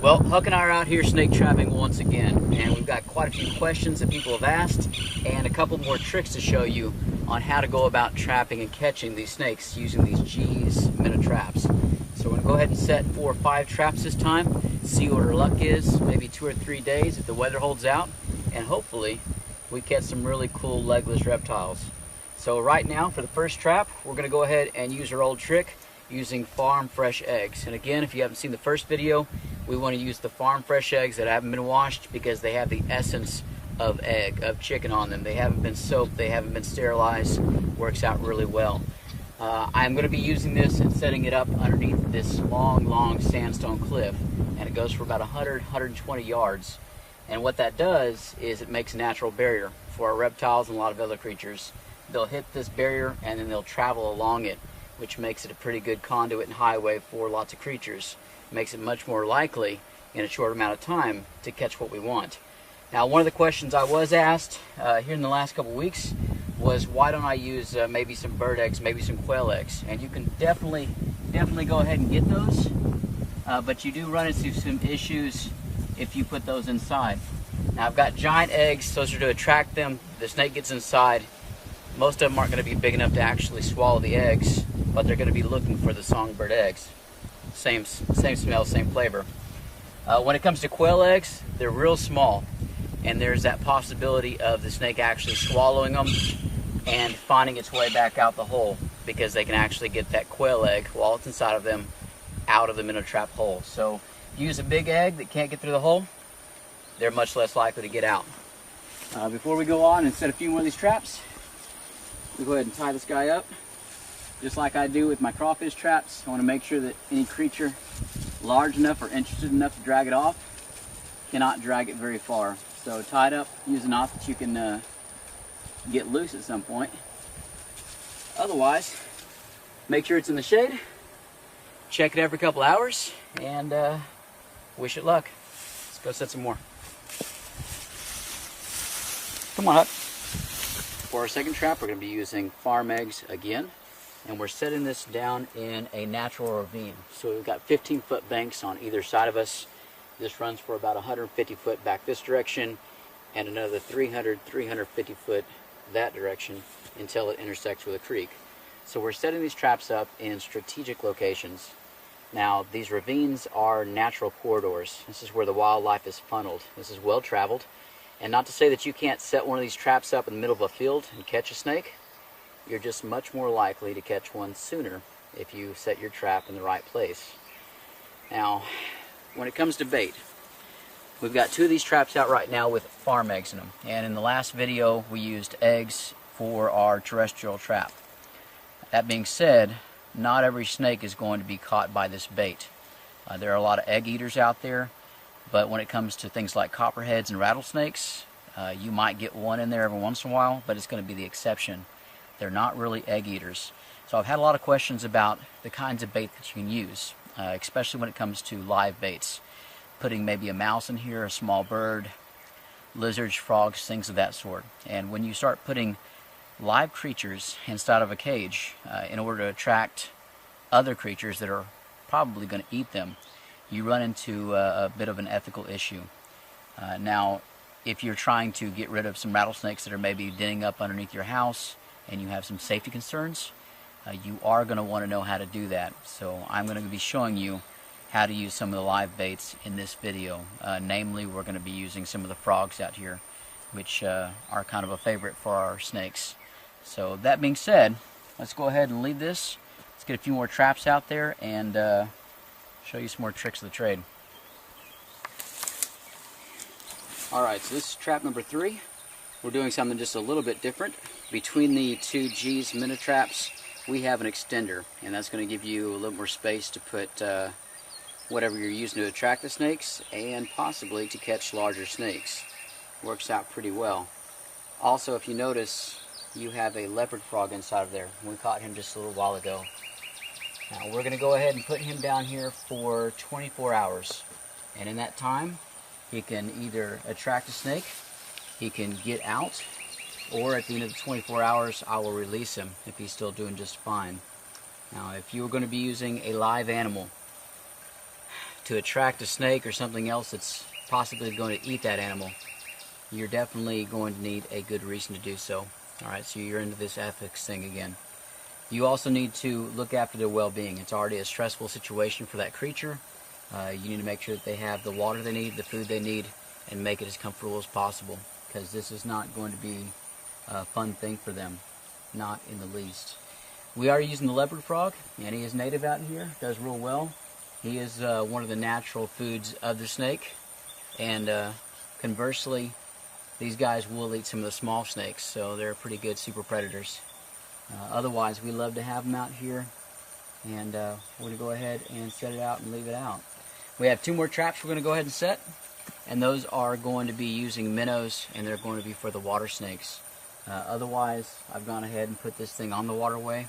Well, Huck and I are out here snake trapping once again, and we've got quite a few questions that people have asked and a couple more tricks to show you on how to go about trapping and catching these snakes using these G's Minnow traps. So we're going to go ahead and set 4 or 5 traps this time, see what our luck is, maybe 2 or 3 days if the weather holds out, and hopefully we catch some really cool legless reptiles. So right now for the first trap, we're going to go ahead and use our old trick using farm fresh eggs. And again, if you haven't seen the first video, we want to use the farm fresh eggs that haven't been washed because they have the essence of chicken on them. They haven't been soaked, they haven't been sterilized. Works out really well. I'm going to be using this and setting it up underneath this long sandstone cliff, and it goes for about 100-120 yards. And what that does is it makes a natural barrier for our reptiles and a lot of other creatures. They'll hit this barrier and then they'll travel along it, which makes it a pretty good conduit and highway for lots of creatures. Makes it much more likely in a short amount of time to catch what we want. Now, one of the questions I was asked here in the last couple weeks was, why don't I use maybe some bird eggs, maybe some quail eggs? And you can definitely go ahead and get those, but you do run into some issues if you put those inside. Now, I've got giant eggs, those are to attract them. The snake gets inside. Most of them aren't going to be big enough to actually swallow the eggs, but they're going to be looking for the songbird eggs. Same smell, same flavor. When it comes to quail eggs, they're real small, and there's that possibility of the snake actually swallowing them and finding its way back out the hole, because they can actually get that quail egg while it's inside of them out of the minnow trap hole. So use a big egg that can't get through the hole, they're much less likely to get out. Before we go on and set a few more of these traps, we go ahead and tie this guy up. Just like I do with my crawfish traps, I want to make sure that any creature large enough or interested enough to drag it off cannot drag it very far. So tie it up, use a knot that you can get loose at some point. Otherwise, make sure it's in the shade, check it every couple hours, and wish it luck. Let's go set some more. Come on, Huck. For our second trap, we're going to be using farm eggs again. And we're setting this down in a natural ravine. So we've got 15-foot banks on either side of us. This runs for about 150 foot back this direction, and another 350 foot that direction until it intersects with a creek. So we're setting these traps up in strategic locations. Now, these ravines are natural corridors. This is where the wildlife is funneled. This is well traveled. And not to say that you can't set one of these traps up in the middle of a field and catch a snake. You're just much more likely to catch one sooner if you set your trap in the right place. Now, when it comes to bait, we've got 2 of these traps out right now with farm eggs in them. And in the last video, we used eggs for our terrestrial trap. That being said, not every snake is going to be caught by this bait. There are a lot of egg eaters out there, but when it comes to things like copperheads and rattlesnakes, you might get one in there every once in a while, but it's going to be the exception. They're not really egg eaters. So I've had a lot of questions about the kinds of bait that you can use, especially when it comes to live baits. Putting maybe a mouse in here, a small bird, lizards, frogs, things of that sort. And when you start putting live creatures inside of a cage in order to attract other creatures that are probably going to eat them, you run into a bit of an ethical issue. Now, if you're trying to get rid of some rattlesnakes that are maybe denning up underneath your house, and you have some safety concerns, you are going to want to know how to do that. So I'm going to be showing you how to use some of the live baits in this video. Namely, we're going to be using some of the frogs out here, which are kind of a favorite for our snakes. So that being said, let's go ahead and leave this. Let's get a few more traps out there and show you some more tricks of the trade. Alright, so this is trap number 3. We're doing something just a little bit different. Between the 2 G's Minnow traps, we have an extender, and that's going to give you a little more space to put whatever you're using to attract the snakes and possibly to catch larger snakes. Works out pretty well. Also, if you notice, you have a leopard frog inside of there. We caught him just a little while ago. Now we're going to go ahead and put him down here for 24 hours. And in that time, he can either attract a snake, he can get out, or at the end of the 24 hours, I will release him if he's still doing just fine. Now, if you were going to be using a live animal to attract a snake or something else that's possibly going to eat that animal, you're definitely going to need a good reason to do so. Alright, so you're into this ethics thing again. You also need to look after their well-being. It's already a stressful situation for that creature. You need to make sure that they have the water they need, the food they need, and make it as comfortable as possible, because this is not going to be a fun thing for them, not in the least. We are using the leopard frog, and he is native out here, does real well. He is one of the natural foods of the snake, and conversely, these guys will eat some of the small snakes, so they're pretty good super predators. Otherwise, we love to have them out here, and we're going to go ahead and set it out and leave it out. We have 2 more traps we're going to go ahead and set, and those are going to be using minnows, and they're going to be for the water snakes. Otherwise, I've gone ahead and put this thing on the waterway.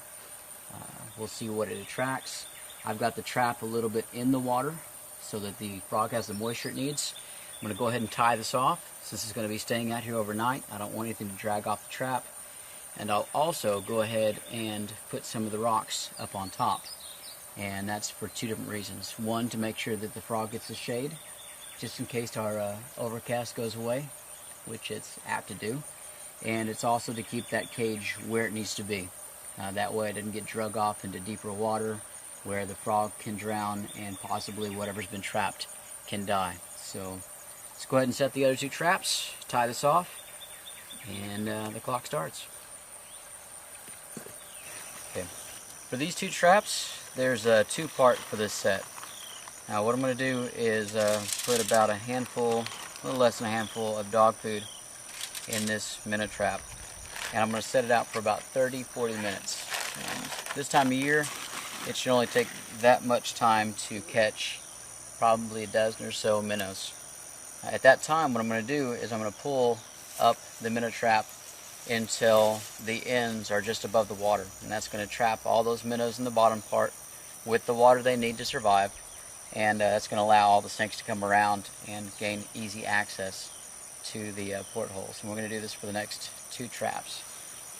We'll see what it attracts. I've got the trap a little bit in the water so that the frog has the moisture it needs. I'm going to go ahead and tie this off since it's going to be staying out here overnight. I don't want anything to drag off the trap. And I'll also go ahead and put some of the rocks up on top. And that's for 2 different reasons. One, to make sure that the frog gets the shade, just in case our overcast goes away, which it's apt to do. And it's also to keep that cage where it needs to be. That way it doesn't get drug off into deeper water where the frog can drown and possibly whatever's been trapped can die. So let's go ahead and set the other 2 traps, tie this off, and the clock starts. Okay. For these 2 traps, there's a 2-part for this set. Now what I'm going to do is put about a handful, a little less than a handful of dog food in this minnow trap. And I'm going to set it out for about 30-40 minutes. And this time of year, it should only take that much time to catch probably a dozen or so minnows. At that time, what I'm going to do is I'm going to pull up the minnow trap until the ends are just above the water, and that's going to trap all those minnows in the bottom part with the water they need to survive, and that's going to allow all the snakes to come around and gain easy access to the portholes. And we're going to do this for the next 2 traps.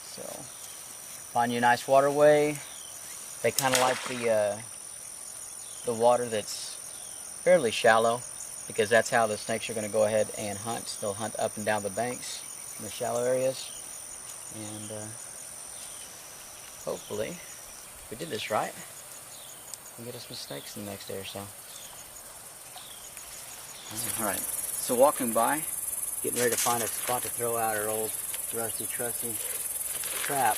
So find you a nice waterway. They kind of like the water that's fairly shallow, because that's how the snakes are going to go ahead and hunt. They'll hunt up and down the banks in the shallow areas. And hopefully, if we did this right, we can get us some snakes in the next day or so. Alright, so walking by, getting ready to find a spot to throw out our old rusty trusty trap,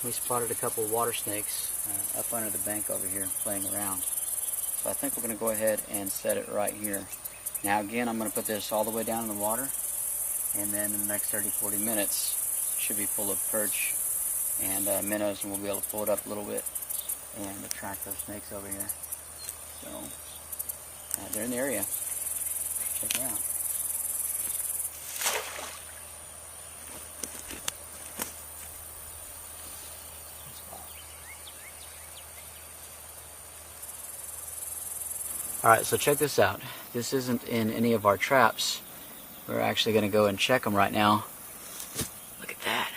we spotted a couple of water snakes up under the bank over here playing around. So I think we're going to go ahead and set it right here. Now again, I'm going to put this all the way down in the water, and then in the next 30-40 minutes should be full of perch and minnows, and we'll be able to pull it up a little bit and attract those snakes over here. So they're in the area. Check it out. Alright, so check this out. This isn't in any of our traps. We're actually going to go and check them right now. Look at that.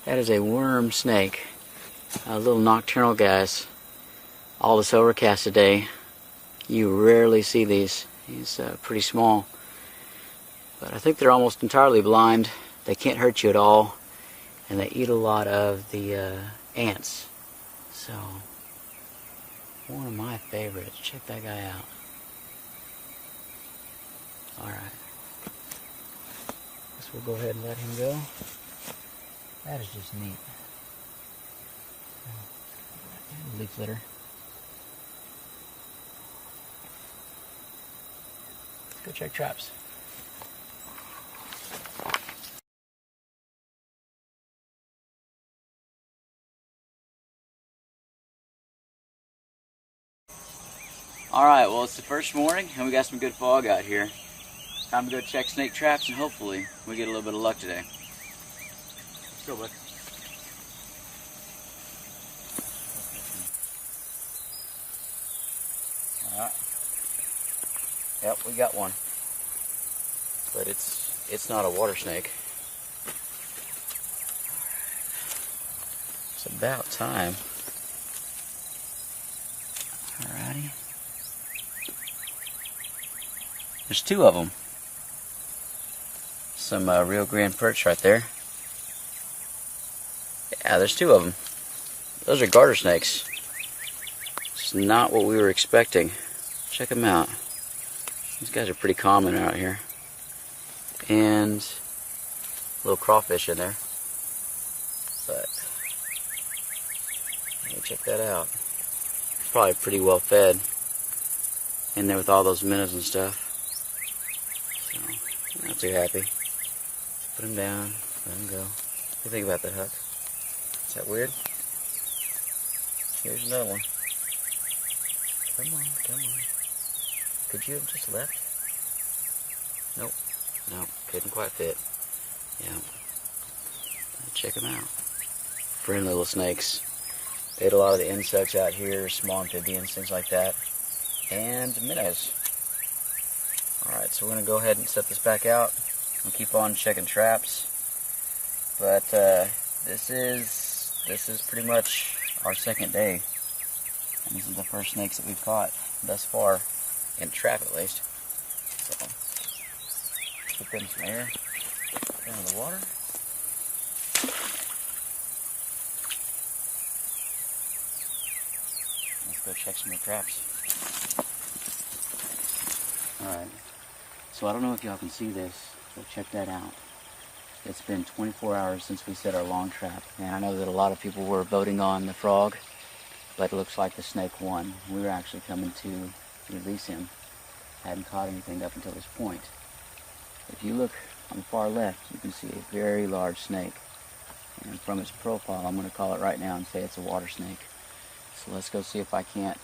That is a worm snake. Little nocturnal guys. All this overcast today, you rarely see these. He's pretty small. But I think they're almost entirely blind. They can't hurt you at all. And they eat a lot of the ants. So, one of my favorites. Check that guy out. Alright. Guess we'll go ahead and let him go. That is just neat. Leaf litter. Let's go check traps. Alright, well, it's the first morning and we got some good fog out here. Time to go check snake traps and hopefully we get a little bit of luck today. Let's go, bud. Alright. Yep, we got one. But it's not a water snake. It's about time. Alrighty. There's two of them. Some real grand perch right there. Yeah, there's two of them. Those are garter snakes. It's not what we were expecting. Check them out. These guys are pretty common out here. And a little crawfish in there. But hey, check that out. It's probably pretty well fed in there with all those minnows and stuff. So, not too happy. Put him down, let him go. What do you think about that, Huck? Is that weird? Here's another one. Come on, come on. Could you have just left? Nope. Nope, couldn't quite fit. Yeah. Check them out. Friendly little snakes. They ate a lot of the insects out here, small amphibians, things like that. And minnows. Alright, so we're going to go ahead and set this back out. We'll keep on checking traps. But this is pretty much our second day. And these are the first snakes that we've caught thus far, in trap at least. So, put them some air down in the water. Let's go check some more traps. Alright, so I don't know if y'all can see this, but check that out. It's been 24 hours since we set our long trap, and I know that a lot of people were voting on the frog, but it looks like the snake won. We were actually coming to release him. Hadn't caught anything up until this point. If you look on the far left, you can see a very large snake. And from its profile, I'm going to call it right now and say it's a water snake. So let's go see if I can't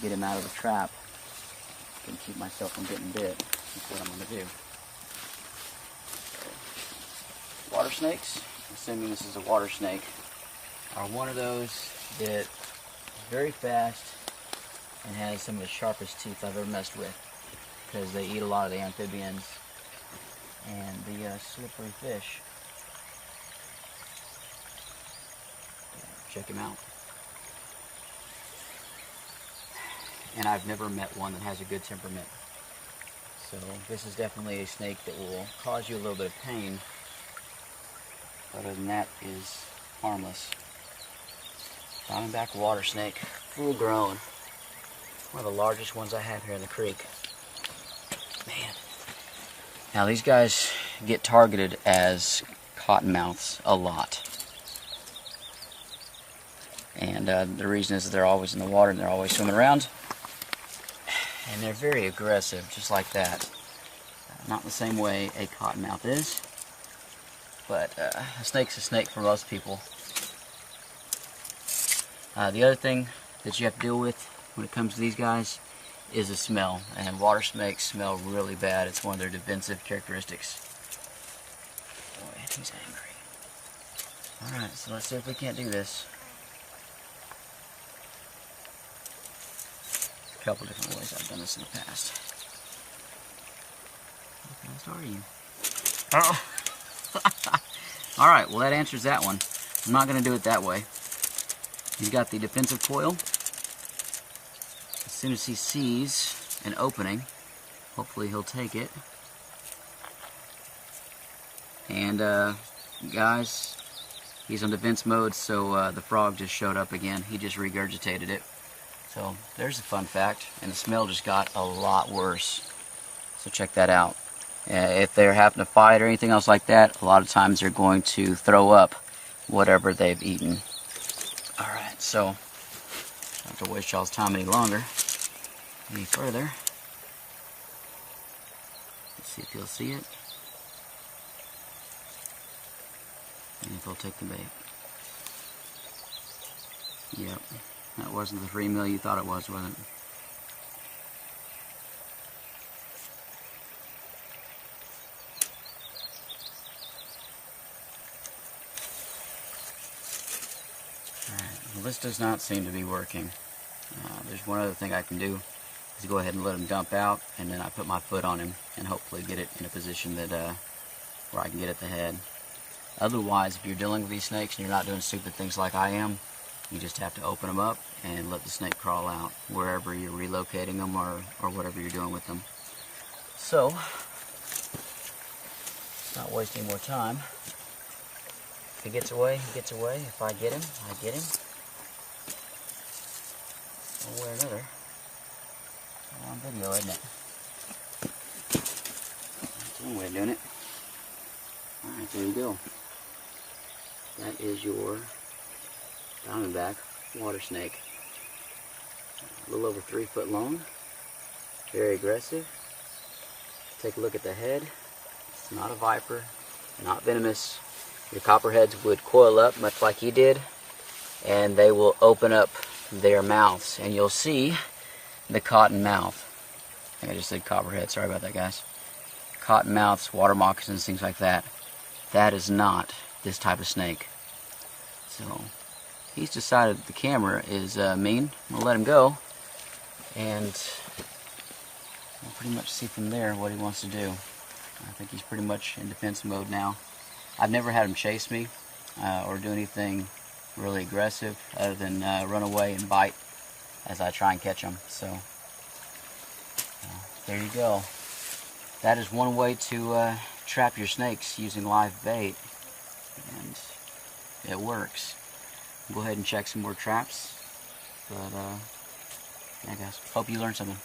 get him out of the trap and keep myself from getting bit. That's what I'm going to do. So, water snakes, assuming this is a water snake, are one of those that is very fast and has some of the sharpest teeth I've ever messed with, because they eat a lot of the amphibians and the slippery fish. Check him out. And I've never met one that has a good temperament. So this is definitely a snake that will cause you a little bit of pain. Other than that, is harmless. Diamondback water snake, full grown. One of the largest ones I have here in the creek. Man. Now these guys get targeted as cottonmouths a lot. And the reason is that they're always in the water and they're always swimming around. And they're very aggressive, just like that. Not the same way a cottonmouth is, but a snake's a snake for most people. The other thing that you have to deal with when it comes to these guys is the smell. And water snakes smell really bad. It's one of their defensive characteristics. Boy, he's angry. Alright, so let's see if we can't do this. A couple different ways I've done this in the past. How fast are you? Oh. Alright, well that answers that one. I'm not going to do it that way. He's got the defensive coil. As soon as he sees an opening, hopefully he'll take it. And guys, he's on defense mode, so the frog just showed up again. He just regurgitated it. So there's a fun fact, and the smell just got a lot worse. So check that out. If they're having to fight or anything else like that, a lot of times they're going to throw up whatever they've eaten. Alright, so I don't have to waste y'all's time any longer, any further. Let's see if you'll see it. And if he'll take the bait. Yep. That wasn't the 3 mil you thought it was it? Alright, well this does not seem to be working. There's one other thing I can do, is go ahead and let him dump out, and then I put my foot on him and hopefully get it in a position that where I can get at the head. Otherwise, if you're dealing with these snakes and you're not doing stupid things like I am, you just have to open them up and let the snake crawl out wherever you're relocating them or whatever you're doing with them. So, not wasting more time. If he gets away, he gets away. If I get him, I get him. One way or another. On video, isn't it? That's one way of doing it. Alright, there you go. That is your diamondback water snake. A little over 3 foot long. Very aggressive. Take a look at the head. It's not a viper, not venomous. Your copperheads would coil up much like he did, and they will open up their mouths, and you'll see the cotton mouth. I think I just said copperhead, sorry about that, guys. Cotton mouths, water moccasins, things like that. That is not this type of snake. So he's decided the camera is mean. I'm going to let him go, and we'll pretty much see from there what he wants to do. I think he's pretty much in defense mode now. I've never had him chase me or do anything really aggressive other than run away and bite as I try and catch him. So there you go. That is one way to trap your snakes using live bait, and it works. Go ahead and check some more traps, but yeah guys, hope you learned something.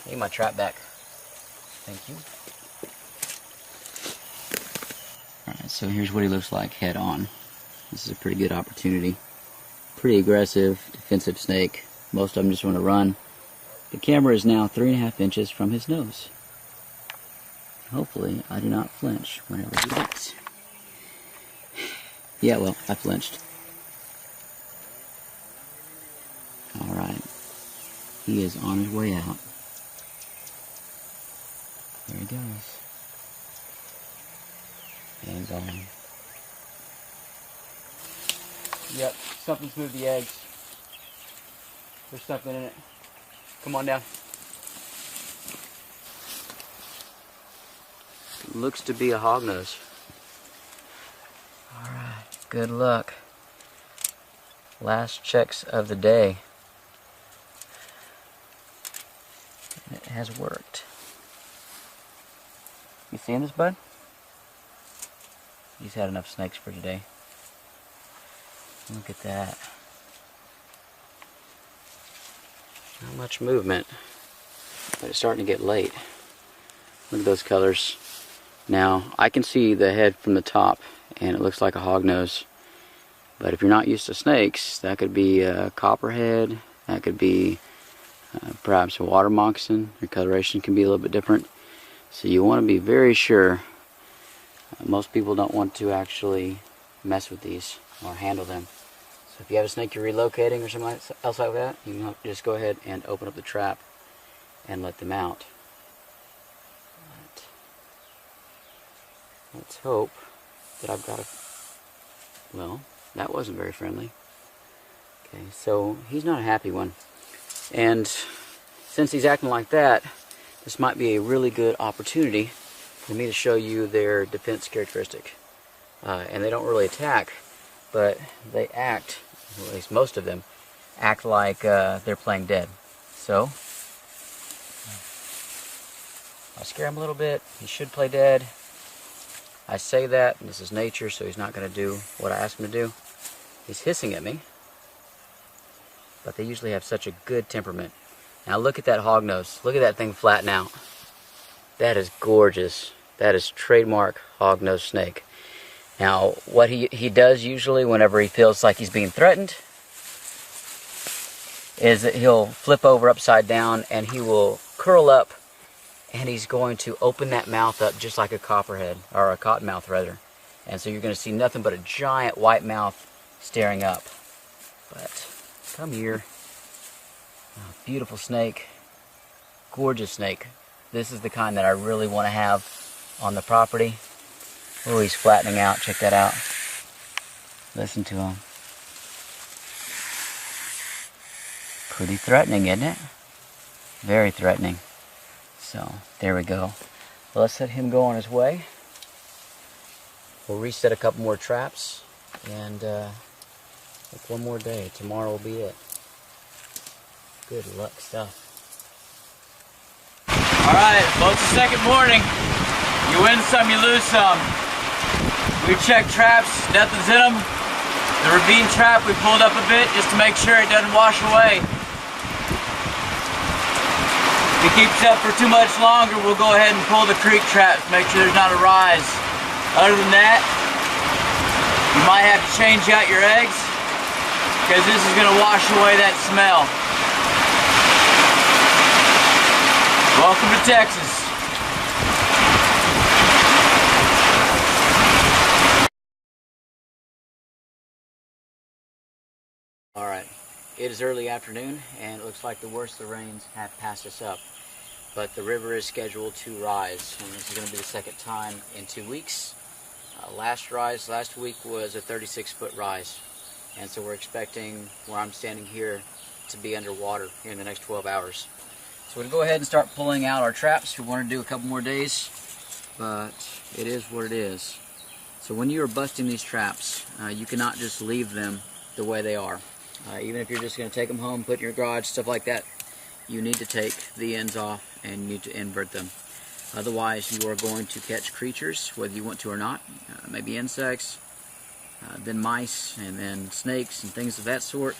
Take my trap back. Thank you. Alright, so here's what he looks like head on. This is a pretty good opportunity. Pretty aggressive, defensive snake. Most of them just want to run. The camera is now 3.5 inches from his nose. Hopefully I do not flinch whenever he bites. Yeah, well, I flinched. Alright. He is on his way out. There he goes. And gone. Yep, something's moved the eggs. There's something in it. Come on down. Looks to be a hognose. Alright, good luck. Last checks of the day. And it has worked. You seeing this, bud? He's had enough snakes for today. Look at that. Not much movement, but it's starting to get late. Look at those colors. Now, I can see the head from the top, and it looks like a hognose. But if you're not used to snakes, that could be a copperhead, that could be perhaps a water moccasin. Your coloration can be a little bit different. So you want to be very sure. Most people don't want to actually mess with these or handle them. So if you have a snake you're relocating or something else like that, you can just go ahead and open up the trap and let them out. But let's hope that I've got a... Well, that wasn't very friendly. Okay, so he's not a happy one. And since he's acting like that, this might be a really good opportunity for me to show you their defense characteristic. And they don't really attack, but they act, or at least most of them, act like they're playing dead. So, I'll scare him a little bit. He should play dead. I say that, and this is nature, so he's not going to do what I ask him to do. He's hissing at me, but they usually have such a good temperament. Now look at that hognose. Look at that thing flatten out. That is gorgeous. That is trademark hognose snake. Now, what he does usually whenever he feels like he's being threatened is that he'll flip over upside down and he will curl up, and he's going to open that mouth up just like a copperhead, or a cottonmouth rather. And so you're going to see nothing but a giant white mouth staring up. But come here. Oh, beautiful snake. Gorgeous snake. This is the kind that I really want to have on the property. Oh, he's flattening out. Check that out. Listen to him. Pretty threatening, isn't it? Very threatening. So, there we go. Well, let's let him go on his way. We'll reset a couple more traps and take one more day. Tomorrow will be it. Good luck stuff. Alright, well, it's the second morning. You win some, you lose some. We checked traps, nothing's in them. The ravine trap we pulled up a bit just to make sure it doesn't wash away. If it keeps up for too much longer, we'll go ahead and pull the creek trap to make sure there's not a rise. Other than that, you might have to change out your eggs because this is going to wash away that smell. Welcome to Texas. Alright, it is early afternoon and it looks like the worst of the rains have passed us up. But the river is scheduled to rise, and this is going to be the second time in 2 weeks. Last week was a 36-foot rise, and so we're expecting where I'm standing here to be underwater here in the next 12 hours. So we're going to go ahead and start pulling out our traps. We want to do a couple more days, but it is what it is. So when you are busting these traps, you cannot just leave them the way they are. Even if you're just going to take them home, put in your garage, stuff like that, you need to take the ends off and you need to invert them. Otherwise, you are going to catch creatures, whether you want to or not. Maybe insects, then mice, and then snakes and things of that sort.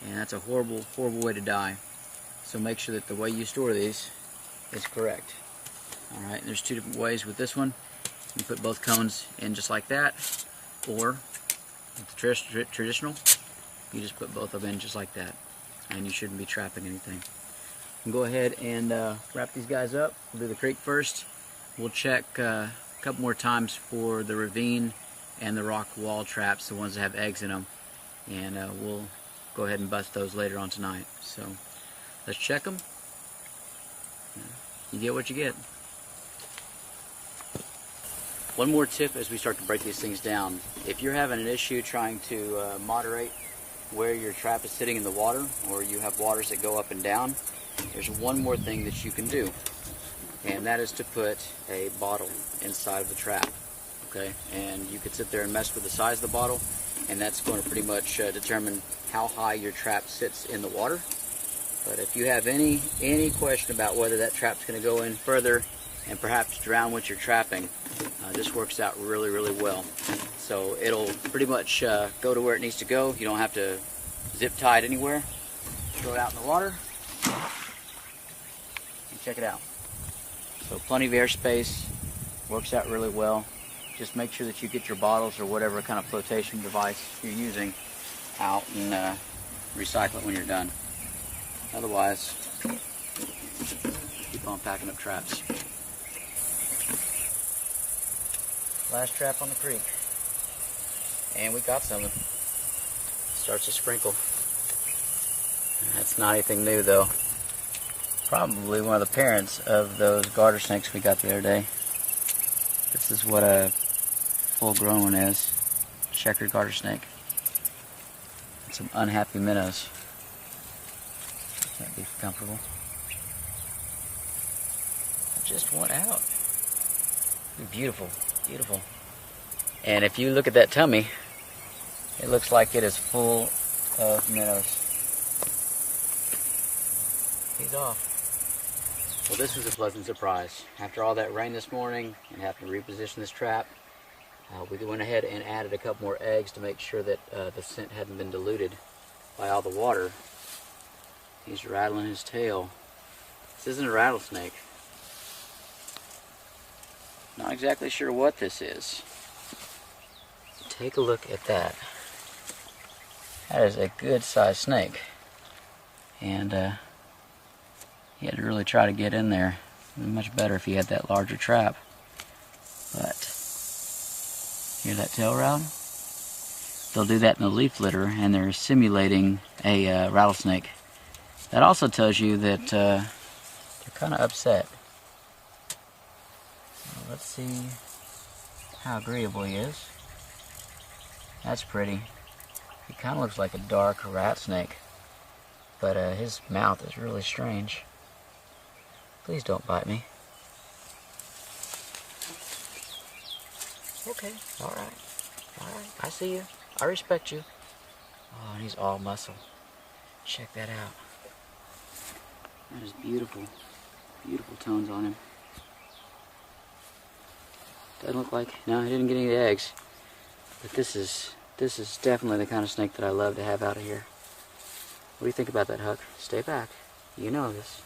And that's a horrible, horrible way to die. So make sure that the way you store these is correct. Alright, there's two different ways with this one. You put both cones in just like that, or with the traditional, you just put both of them in just like that. And you shouldn't be trapping anything. Go ahead and wrap these guys up. We'll do the creek first. We'll check a couple more times for the ravine and the rock wall traps, the ones that have eggs in them. And we'll go ahead and bust those later on tonight. So let's check them. You get what you get. One more tip as we start to break these things down. If you're having an issue trying to moderate where your trap is sitting in the water, or you have waters that go up and down, there's one more thing that you can do, and that is to put a bottle inside of the trap. Okay, and you could sit there and mess with the size of the bottle, and that's going to pretty much determine how high your trap sits in the water. But if you have any question about whether that trap's going to go in further and perhaps drown what you're trapping, this works out really, really well. So it'll pretty much go to where it needs to go. You don't have to zip tie it anywhere. Throw it out in the water and check it out. So plenty of airspace, works out really well. Just make sure that you get your bottles or whatever kind of flotation device you're using out and recycle it when you're done. Otherwise, keep on packing up traps. Last trap on the creek. And we got something. Starts to sprinkle. That's not anything new though. Probably one of the parents of those garter snakes we got the other day. This is what a full grown one is. Checkered garter snake. And some unhappy minnows. Can't be comfortable. Just one out. Beautiful, beautiful. And if you look at that tummy, it looks like it is full of minnows. He's off. Well, this was a pleasant surprise. After all that rain this morning and having to reposition this trap, we went ahead and added a couple more eggs to make sure that the scent hadn't been diluted by all the water. He's rattling his tail. This isn't a rattlesnake. Not exactly sure what this is. Take a look at that. That is a good sized snake. And he had to really try to get in there. It would be much better if he had that larger trap. But, hear that tail rattle? They'll do that in the leaf litter and they're simulating a rattlesnake. That also tells you that they're kind of upset. Well, let's see how agreeable he is. That's pretty. He kind of looks like a dark rat snake, but his mouth is really strange. Please don't bite me. Oops. Okay. All right. All right. I see you. I respect you. Oh, and he's all muscle. Check that out. That is beautiful. Beautiful tones on him. Doesn't look like, no, he didn't get any eggs. But this is definitely the kind of snake that I love to have out of here. What do you think about that, Huck? Stay back. You know this.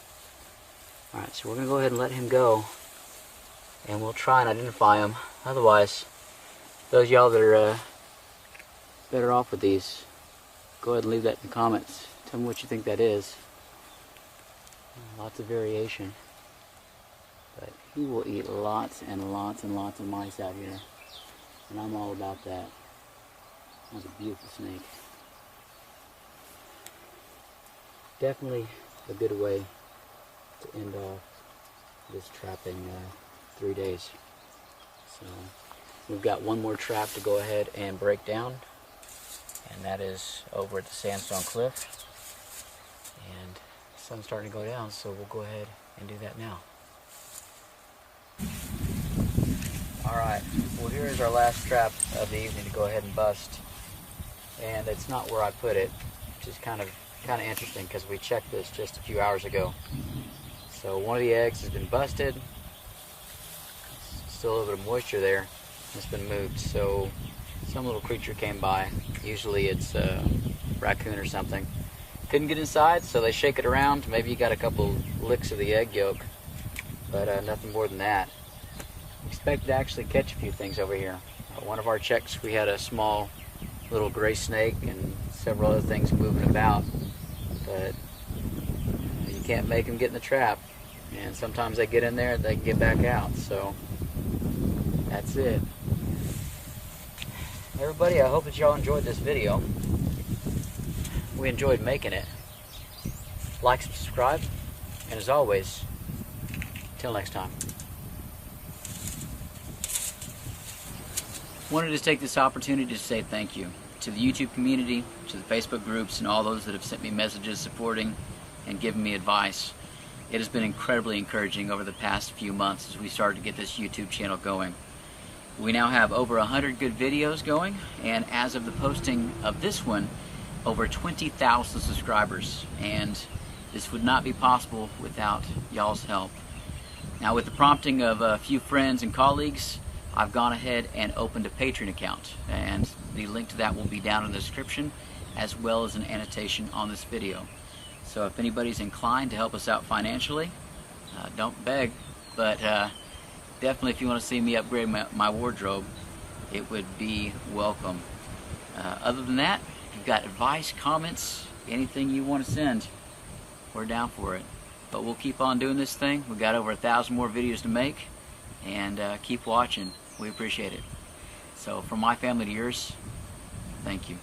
Alright, so we're going to go ahead and let him go. And we'll try and identify him. Otherwise, those of y'all that are better off with these, go ahead and leave that in the comments. Tell me what you think that is. Lots of variation. But he will eat lots and lots and lots of mice out here. And I'm all about that. That's a beautiful snake. Definitely a good way to end off this trapping 3 days. So we've got one more trap to go ahead and break down, and that is over at the sandstone cliff. And the sun's starting to go down, so we'll go ahead and do that now. Alright, well, here is our last trap of the evening to go ahead and bust. And it's not where I put it, which is kind of interesting because we checked this just a few hours ago. So one of the eggs has been busted. Still a little bit of moisture there. It's been moved. So some little creature came by. Usually it's a raccoon or something. Couldn't get inside, so they shake it around. Maybe you got a couple licks of the egg yolk, but nothing more than that. Expect to actually catch a few things over here. One of our checks, we had a small little gray snake and several other things moving about, but you can't make them get in the trap, and sometimes they get in there and they can get back out. So that's it. Everybody, I hope that y'all enjoyed this video. We enjoyed making it. Like, subscribe, and as always, till next time. Wanted to take this opportunity to say thank you to the YouTube community, to the Facebook groups, and all those that have sent me messages supporting and giving me advice. It has been incredibly encouraging over the past few months as we started to get this YouTube channel going. We now have over 100 good videos going, and as of the posting of this one, over 20,000 subscribers, and this would not be possible without y'all's help. Now, with the prompting of a few friends and colleagues, I've gone ahead and opened a Patreon account, and the link to that will be down in the description, as well as an annotation on this video. So if anybody's inclined to help us out financially, don't beg, but definitely if you want to see me upgrade my wardrobe, it would be welcome. Other than that, if you've got advice, comments, anything you want to send, we're down for it. But we'll keep on doing this thing. We've got over 1,000 more videos to make, and keep watching. We appreciate it. So from my family to yours, thank you.